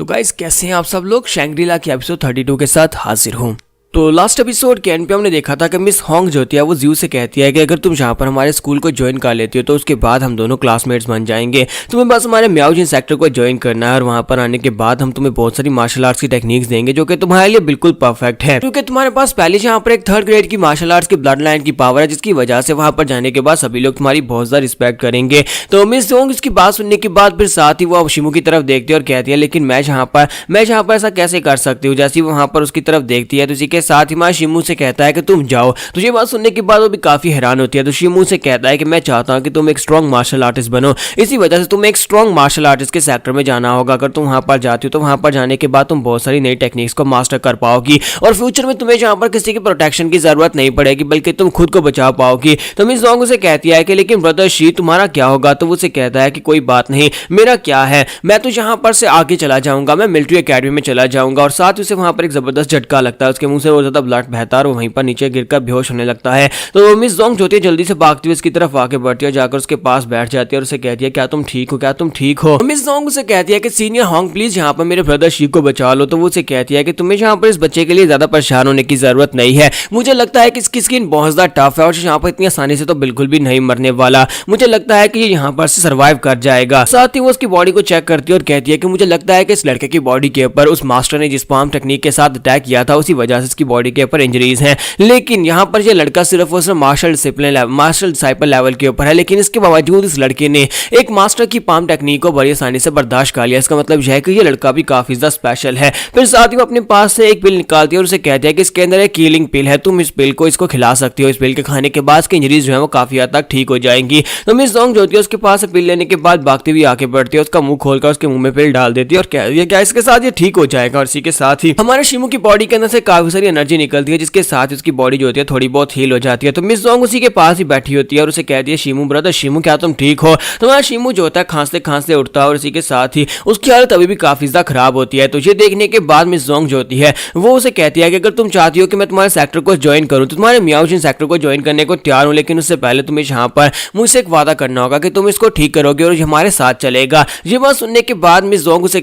तो गाइस कैसे हैं आप सब लोग। शैंग्री-ला की एपिसोड 32 के साथ हाजिर हूँ। तो लास्ट एपिसोड के एंड पे हमने देखा था कि मिस होंग जो होती है वो ज्यू से कहती है कि अगर तुम यहाँ पर हमारे स्कूल को ज्वाइन कर लेती हो तो उसके बाद हम दोनों क्लासमेट्स बन जाएंगे। तुम्हें बस हमारे म्याओजिन सेक्टर को ज्वाइन करना है और वहाँ पर आने के बाद हम तुम्हें बहुत सारी मार्शल आर्ट्स की टेक्निक्स देंगे जो कि तुम्हारे लिए बिल्कुल परफेक्ट है, क्योंकि तुम्हारे पास पहले यहाँ पर एक 3rd ग्रेड की मार्शल आर्ट्स की ब्लड लाइन की पावर है, जिसकी वजह से वहाँ पर जाने के बाद सभी लोग तुम्हारी बहुत ज्यादा रिस्पेक्ट करेंगे। तो मिस होंग इसकी बात सुनने के बाद फिर साथ ही वो शिमू की तरफ देखती है और कहती है लेकिन मैं यहाँ पर ऐसा कैसे कर सकती हूँ। जैसे वहाँ पर उसकी तरफ देखती है तो इसी के साथ ही मैं शिमू से कहता है कि तुम जाओ। तो ये बात सुनने के बाद वो भी काफी हैरान होती है। तो शिमू से कहता है कि मैं चाहता हूँ कि तुम एक स्ट्रॉन्ग मार्शल आर्टिस्ट बनो, इसी वजह से तुम्हें एक स्ट्रॉन्ग मार्शल आर्टिस्ट के सेक्टर में जाना होगा। अगर तुम वहां पर जाती हो तो वहां पर जाने के बाद तुम बहुत सारी नई टेक्निक्स को मास्टर कर पाओगी और फ्यूचर में तुम्हें जहां पर किसी की प्रोटेक्शन की जरूरत नहीं पड़ेगी बल्कि तुम खुद को बचा पाओगी। तो मिस जोंग उसे कहती है कि लेकिन ब्रदर शी तुम्हारा क्या होगा। तो वो उसे कहता है कि कोई बात नहीं, मेरा क्या है, मैं तो यहाँ पर से आगे चला जाऊंगा, मैं मिलिट्री एकेडमी में चला जाऊंगा। और साथ ही उसे वहां पर एक जबरदस्त झटका लगता है, उसके मुंह से और ज्यादा ब्लड बहता है और वहीं पर नीचे गिरकर बेहोश होने लगता है। तो मिस जोंग जो होती है जल्दी से भागती हुई इसकी तरफ आके बढ़ती है, जाकर उसके पास बैठ जाती है और उसे कहती है क्या तुम ठीक हो, क्या तुम ठीक हो। मिस जोंग उसे कहती है कि सीनियर होंग प्लीज यहाँ पर मेरे ब्रदर शी को बचा लो। तो वो उसे कहती है कि तुम्हें यहाँ पर इस बच्चे के लिए ज्यादा परेशान होने की जरूरत नहीं है, मुझे लगता है कि इसकी स्किन बहुत ज्यादा टफ है और यहाँ पर इतनी आसानी से तो बिल्कुल भी नहीं मरने वाला, मुझे लगता है कि ये यहाँ पर से सर्वाइव कर जाएगा। साथ ही वो उसकी बॉडी को चेक करती है और कहती है कि मुझे लगता है कि इस लड़के की बॉडी के ऊपर उस मास्टर ने जिस पाम टेक्निक के साथ अटैक किया था उसी वजह से इसकी बॉडी के ऊपर इंजरीज हैं। लेकिन यहाँ पर ये लड़का सिर्फ और सिर्फ मार्शल डिसिप्लिन लेवल के ऊपर है, लेकिन इसके बावजूद इस लड़के ने एक मास्टर की पाम टेक्निक को बड़ी आसानी से बर्दाश्त कर लिया। इसका मतलब यह है कि ये लड़का भी काफी ज्यादा स्पेशल है। फिर साथ ही वो अपने पास से एक पिल निकालती है और उसे कहती है कि इसके अंदर एक कीलिंग पिल है, तुम इस पिल को इसको खिला सकती हो, इस पिल के खाने के बाद इसकी इंजरीज जो है वो काफी हद तक ठीक हो जाएंगी। तो मिस जोंग जो होती है उसके पास पिल लेने के बाद भागती हुई आके बढ़ती है, उसका मुंह खोलकर उसके मुंह में पिल डाल देती है और कहती है क्या इसके साथ ये ठीक हो जाएगा। और इसी के साथ ही हमारे शिमू की बॉडी के अंदर से काफी सारी एनर्जी निकलती है, जिसके साथ उसकी बॉडी जो होती है थोड़ी बहुत हील हो जाती है। तो मिस जोंग उसी के पास ही बैठी होती है और उसे कहती है शिमू ब्रदर शिमू क्या तुम ठीक हो। तो वहाँ शिमू जो होता है खांसते खांसते उठता है और इसी के साथ ही उसकी हालत अभी भी काफी ज्यादा खराब होती है। तो ये देखने के बाद मिस जोंग जो होती है वो उसे कहती है कि अगर तुम चाहती हो कि मैं तुम्हारे सेक्टर को ज्वाइन करूं तो तुम्हारे म्याओजिन सेक्टर को ज्वाइन करने को तैयार हूं, लेकिन उससे पहले तुम्हें यहाँ पर मुझसे एक वादा करना होगा कि तुम इसको ठीक करोगे और हमारे साथ चलेगा। ये बात सुनने के बाद मिस होंग उसे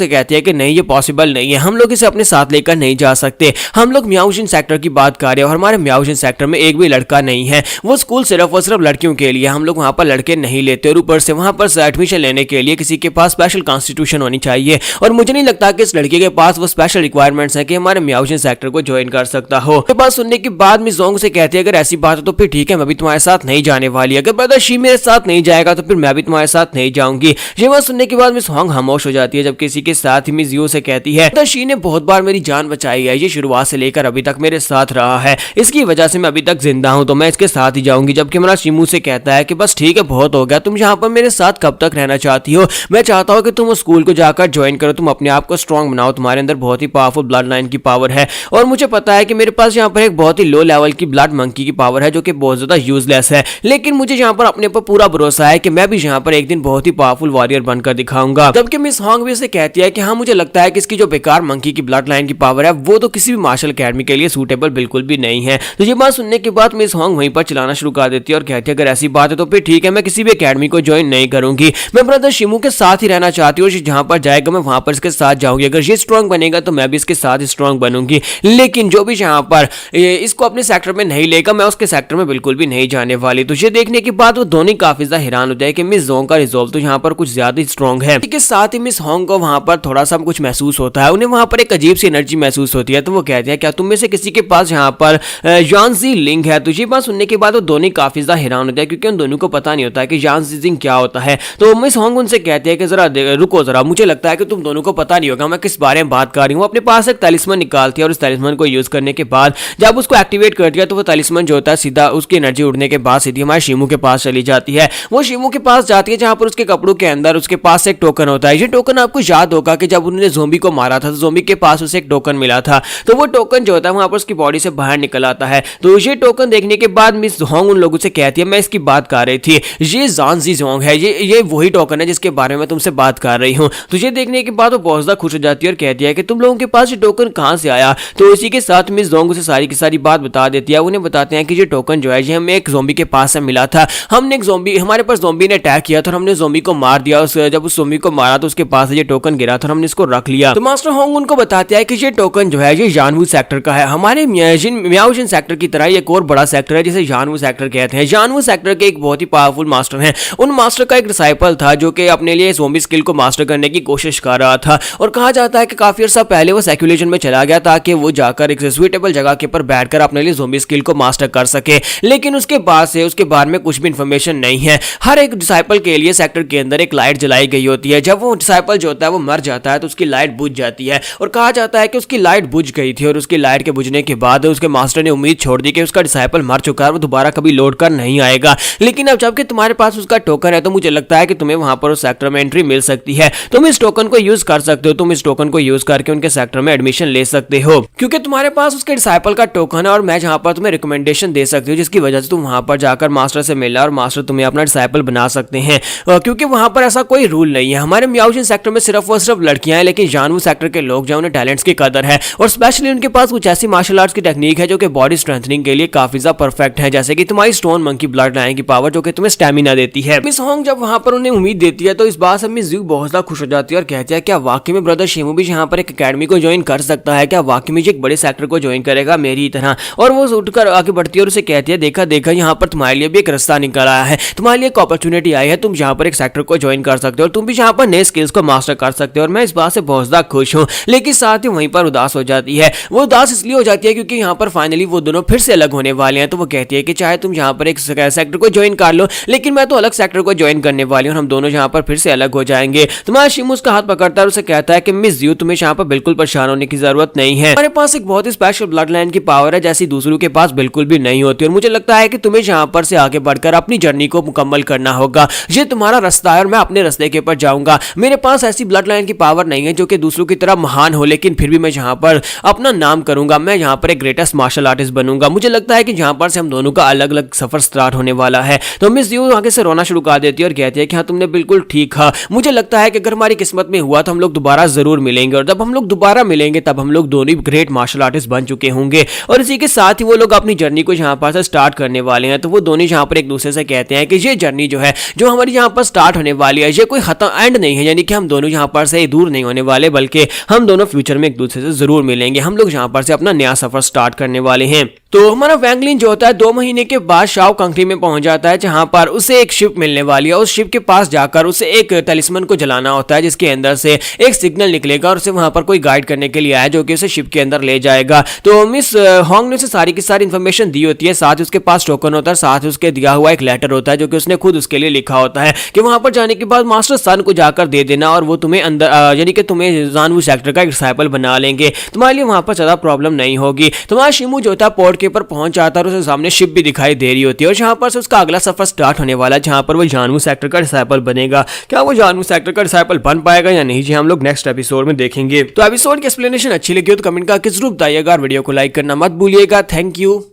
कहती है कि नहीं ये पॉसिबल नहीं है, हम लोग इसे अपने साथ लेकर नहीं जा सकते, हम लोग म्याओजिन सेक्टर की बात कर रहे हैं और हमारे म्याओजिन सेक्टर में एक भी लड़का नहीं है, वो स्कूल सिर्फ और सिर्फ लड़कियों के लिए, हम लोग वहाँ पर लड़के नहीं लेते और ऊपर से वहाँ पर एडमिशन लेने के लिए किसी के पास स्पेशल कॉन्स्टिट्यूशन होनी चाहिए और मुझे नहीं लगता कि इस लड़के के पास वो स्पेशल रिक्वायरमेंट्स हैं कि हमारे म्याओजिन सेक्टर को ज्वाइन कर सकता हो। ये बात सुनने के बाद मिस जोंग से कहती है अगर ऐसी बात है तो फिर ठीक है, मैं भी तुम्हारे साथ नहीं जाने वाली, अगर ब्रदर शी मेरे साथ नहीं जाएगा तो फिर मैं भी तुम्हारे साथ नहीं जाऊंगी। ये बात सुनने के बाद मिस होंग खामोश हो जाती है, जबकि इसी के साथ ही मिस यू से कहती है ब्रदर शी ने बहुत बार मेरी जान बचाई है, ये शुरुआत से लेकर अभी तक मेरे साथ रहा है, इसकी वजह से मैं अभी तक जिंदा हूं, तो मैं इसके साथ ही जाऊंगी। जबकि हमारा शिमू से कहता है कि बस ठीक है बहुत हो गया, तुम यहाँ पर मेरे साथ कब तक रहना चाहती हो, मैं चाहता हूँ कि तुम उस स्कूल को जाकर ज्वाइन करो, तुम अपने आप को स्ट्रॉन्ग बनाओ, तुम्हारे अंदर बहुत ही पावरफुल ब्लड लाइन की पावर है और मुझे पता है कि मेरे पास यहाँ पर एक बहुत ही लो लेवल की ब्लड मंकी की पावर है जो कि बहुत ज्यादा यूजलेस है, लेकिन मुझे यहाँ पर अपने पर पूरा भरोसा है कि मैं भी यहाँ पर एक दिन बहुत ही पावरफुल वॉरियर बनकर दिखाऊंगा। जबकि मिस होंग भी उसे कहती है कि हाँ मुझे लगता है कि इसकी जो बेकार मंकी की ब्लड लाइन की पावर है वो तो किसी भी मार्शल अकेडमी के लिए सूटेबल बिल्कुल भी नहीं है। तो ये बात सुनने के बाद मिस होंग वहीं पर चलाना शुरू कर देती है और कहती है अगर ऐसी बात है तो फिर ठीक है, मैं किसी भी अकेडमी को ज्वाइन नहीं करूंगी, मैं ब्रदर शिमू के साथ ही रहना चाहती हूँ, जहां पर जाएगा मैं वहां पर इसके साथ जाऊंगी, अगर ये स्ट्रॉन्ग बनेगा तो मैं भी इसके साथ स्ट्रॉन्ग बनूंगी, लेकिन जो भी यहाँ पर इसको अपने सेक्टर में नहीं लेगा मैं उसके सेक्टर में बिल्कुल भी नहीं जाने वाली। तो ये देखने के बाद वो दोनों काफी ज्यादा हैरान हो जाए कि मिस जोंग का रिजॉल्व तो यहाँ पर कुछ ज्यादा स्ट्रॉन्ग है। इसके साथ ही मिस होंग को वहां पर थोड़ा सा कुछ महसूस होता है, उन्हें वहां पर एक अजीब सी एनर्जी महसूस होती है। तो वो कहते हैं क्या तुम में से किसी के पास यहाँ पर यांजी लिंग है। तो ये बात सुनने के बाद वो दोनों काफी ज्यादा हैरान होते हैं क्योंकि उन दोनों को पता नहीं होता है कि यांजी लिंग क्या होता है। तो मिस होंग उनसे कहते हैं कि जरा रुको जरा, मुझे लगता है कि तुम दोनों को पता नहीं होगा मैं किस बारे में बात कर रही हूँ। अपने पास एक तलिस्मन निकालती है और उस तलिस्मन को यूज करने के बाद जब उसको एक्टिवेट कर दिया तो वो तलिस्मन जो होता है सीधा उसकी एनर्जी उड़ने के बाद सीधी हमारे शिमू के पास चली जाती है। वो शिमू के पास जाती है जहां पर उसके कपड़ों के अंदर उसके पास एक टोकन होता है। ये टोकन आपको याद होगा कि जब उन्होंने ज़ोंबी को मारा था तो ज़ोंबी के पास उसे एक टोकन मिला था, तो वो टोकन जो होता है वहां पर उसकी बॉडी से बाहर निकल आता है। तो ये टोकन देखने के बाद मिस होंग उन लोगों से कहती है, मैं इसकी बात कर रही थी, ये जानजी जोंग है, ये वही टोकन है जिसके बारे में तुमसे बात कर रही हूँ। तो ये देखने के बाद वो बहुत ज्यादा खुश हो जाती है और कहती है कि तुम लोगों के पास ये टोकन कहाँ से आया। तो इसी के साथ मिस जोंग उसे सारी की सारी बात बता देती है। उन्हें बताते हैं कि ये टोकन जो है ये हमें एक ज़ॉम्बी के पास से मिला था, हमने एक ज़ॉम्बी, हमारे पास ज़ॉम्बी ने अटैक किया था और हमने ज़ॉम्बी को मार दिया। जब उस ज़ॉम्बी को मारा तो उसके पास ये टोकन गिरा था और हमने इसको रख लिया। तो मास्टर होंग उनको बताते हैं कि ये टोकन जो है ये जानवू सेक्टर का है, हमारे मियाओजिन सेक्टर की तरह एक और बड़ा सेक्टर है जिसे जानवू सेक्टर कहते हैं। जानवू सेक्टर के एक बहुत ही पावरफुल मास्टर हैं। उन मास्टर का एक डिसाइपल था जो कि अपने लिए ज़ॉम्बी स्किल को मास्टर करने की कोशिश कर रहा था और कहा जाता है कि काफी अर्सा पहले वो सेक्युलेशन में चला गया ताकि वो जाकर एक सुइटेबल जगह के ऊपर बैठकर अपने लिए ज़ॉम्बी स्किल को मास्टर कर सके। लेकिन उसके बाद से उसके बारे में कुछ भी इंफॉर्मेशन नहीं है। हर एक डिसाइपल के लिए सेक्टर के अंदर एक लाइट जलाई गई होती है। जब वो डिसाइपल जो होता है वो मर जाता है तो उसकी लाइट बुझ जाती है और कहा जाता है कि उसकी लाइट बुझ गई थी और उसकी लाइट के बुझने के बाद उसके मास्टर ने उम्मीद छोड़ दी कि उसका डिसाइपल मर चुका है, वो दोबारा कभी लौट कर नहीं आएगा। लेकिन अब जबकि तुम्हारे पास उसका टोकन है तो मुझे लगता है कि तुम्हें वहां पर उस सेक्टर में एंट्री मिल सकती है। तुम इस टोकन को यूज कर सकते हो, तुम इस टोकन को यूज करके उनके सेक्टर में एडमिशन ले सकते हो क्योंकि तुम्हारे पास उसके डिसाइपल का टोकन है और मैं जहां पर तुम्हें रिकमेंडेशन दे सकती हूँ जिसकी वजह से तुम वहां पर जाकर मास्टर से मिलना और मास्टर तुम्हें अपना डिसाइपल बना सकते हैं। क्योंकि वहां पर ऐसा कोई रूल नहीं है। हमारे मियाओजिन सेक्टर में सिर्फ और सिर्फ लड़कियां हैं, लेकिन जानवू सेक्टर के लोग जो उन्हें टैलेंट्स की कदर है और स्पेशली उनके पास कुछ ऐसी मार्शल आर्ट्स की टेक्निक है जो कि बॉडी स्ट्रेंथनिंग के लिए काफी ज्यादा परफेक्ट है, जैसे कि तुम्हारी स्टोन मंकी ब्लड लाइन की पावर जो कि तुम्हें स्टैमिना देती है। मिस होंग जब वहां पर उन्हें उम्मीद देती है तो इस बात से मिस ज़्यू बहुत ज्यादा खुश हो जाती है और कहती है क्या वाकई में ब्रदर शिमू भी यहाँ पर एक अकेडमी को ज्वाइन कर सकता है, क्या वाकई में एक बड़े सेक्टर को ज्वाइन करेगा मेरी तरह। और वो उठकर आगे बढ़ती है और उसे कहती है देखा देखा यहाँ पर तुम्हारे लिए भी एक रास्ता निकल आया है, तुम्हारे लिए एक अपॉर्चुनिटी आई है, तुम यहाँ पर एक सेक्टर को ज्वाइन कर सकते हो और तुम भी यहाँ पर नए स्किल्स को मास्टर कर सकते हो। और मैं इस बात से बहुत ज्यादा खुश हूँ। लेकिन साथ ही वहीं पर उदास हो जाती है। वो उदास इसलिए हो जाती है क्योंकि यहाँ पर फाइनली वो दोनों फिर से अलग होने वाले हैं। तो वो कहती है कि चाहे तुम यहाँ पर एक सेक्टर को ज्वाइन कर लो लेकिन मैं तो अलग सेक्टर को ज्वाइन करने वाली हूँ, हम दोनों यहाँ पर फिर से अलग हो जाएंगे। तुम्हारा शिमू उसका हाथ पकड़ता है और उसे कहता है कि मिस ज़्यू तुम्हें यहाँ पर बिल्कुल परेशान होने की जरूरत नहीं है, हमारे पास एक बहुत ही स्पेशल ब्लड लाइन की पावर है जैसी दूसरों के पास बिल्कुल भी नहीं होती और मुझे लगता है कि तुम्हें यहाँ पर से आगे बढ़कर अपनी जर्नी को मुकम्मल करना होगा। ये तुम्हारा रास्ता है और मैं अपने रास्ते के ऊपर जाऊंगा। मेरे पास ऐसी ब्लड लाइन की पावर नहीं है जो कि दूसरों की तरह महान हो, लेकिन फिर भी मैं यहाँ पर अपना नाम करूंगा, मैं यहाँ पर एक ग्रेटेस्ट मार्शल आर्टिस्ट बनूंगा। मुझे लगता है कि यहाँ पर से हम दोनों का अलग अलग सफर स्टार्ट होने वाला है। तो मिस ज़्यू आगे से रोना शुरू कर देती है और कहती है कि हाँ तुमने बिल्कुल ठीक कहा, मुझे लगता है कि अगर हमारी किस्मत में हुआ तो हम लोग दोबारा जरूर मिलेंगे और जब हम लोग दोबारा मिलेंगे तब हम लोग दोनों ग्रेट मार्शल आर्टिस्ट बन चुके होंगे। और इसी के साथ ही वो लोग अपनी जर्नी को यहाँ पर से स्टार्ट करने वाले हैं। तो वो दोनों यहाँ पर एक दूसरे से कहते हैं कि ये जर्नी जो है जो हमारी यहाँ पर स्टार्ट होने वाली है ये कोई खत्म एंड नहीं है, यानी कि हम दोनों यहाँ पर से दूर नहीं होने वाले बल्कि हम दोनों फ्यूचर में एक दूसरे से जरूर मिलेंगे। हम लोग यहाँ पर से अपना नया सफर स्टार्ट करने वाले हैं। तो हमारा वैंग लिन जो होता है 2 महीने के बाद शाओ कंट्री में पहुंच जाता है जहां पर उसे एक शिप मिलने वाली है। उस शिप के पास जाकर उसे एक टेलिस्मन को जलाना होता है जिसके अंदर से एक सिग्नल निकलेगा और उसे वहां पर कोई गाइड करने के लिए आया जो कि उसे शिप के अंदर ले जाएगा। तो मिस होंग ने उसे सारी की सारी इन्फॉर्मेशन दी होती है, साथ ही उसके पास टोकन होता है, साथ ही उसके दिया हुआ एक लेटर होता है जो कि उसने खुद उसके लिए लिखा होता है कि वहां पर जाने के बाद मास्टर सन को जाकर दे देना और वो तुम्हें अंदर यानी कि तुम्हें जानवू सेक्टर का एक डिसाइपल बना लेंगे, तुम्हारे लिए वहां पर ज्यादा प्रॉब्लम नहीं होगी। तुम्हारा शिमू जो होता है पोर्ट के ऊपर पहुंच जाता है और उसे सामने शिप भी दिखाई दे रही होती है और जहां पर से उसका अगला सफर स्टार्ट होने वाला है जहां पर वो जानवू सेक्टर का डिसाइपल बनेगा। क्या वो जानवू सेक्टर का डिसाइपल बन पाएगा या नहीं, जी हम लोग नेक्स्ट एपिसोड में देखेंगे। तो एपिसोड की एक्सप्लेनेशन अच्छी लगी हो तो कमेंट करके जरूर बताइएगा और वीडियो को लाइक करना मत भूलिएगा। Thank you.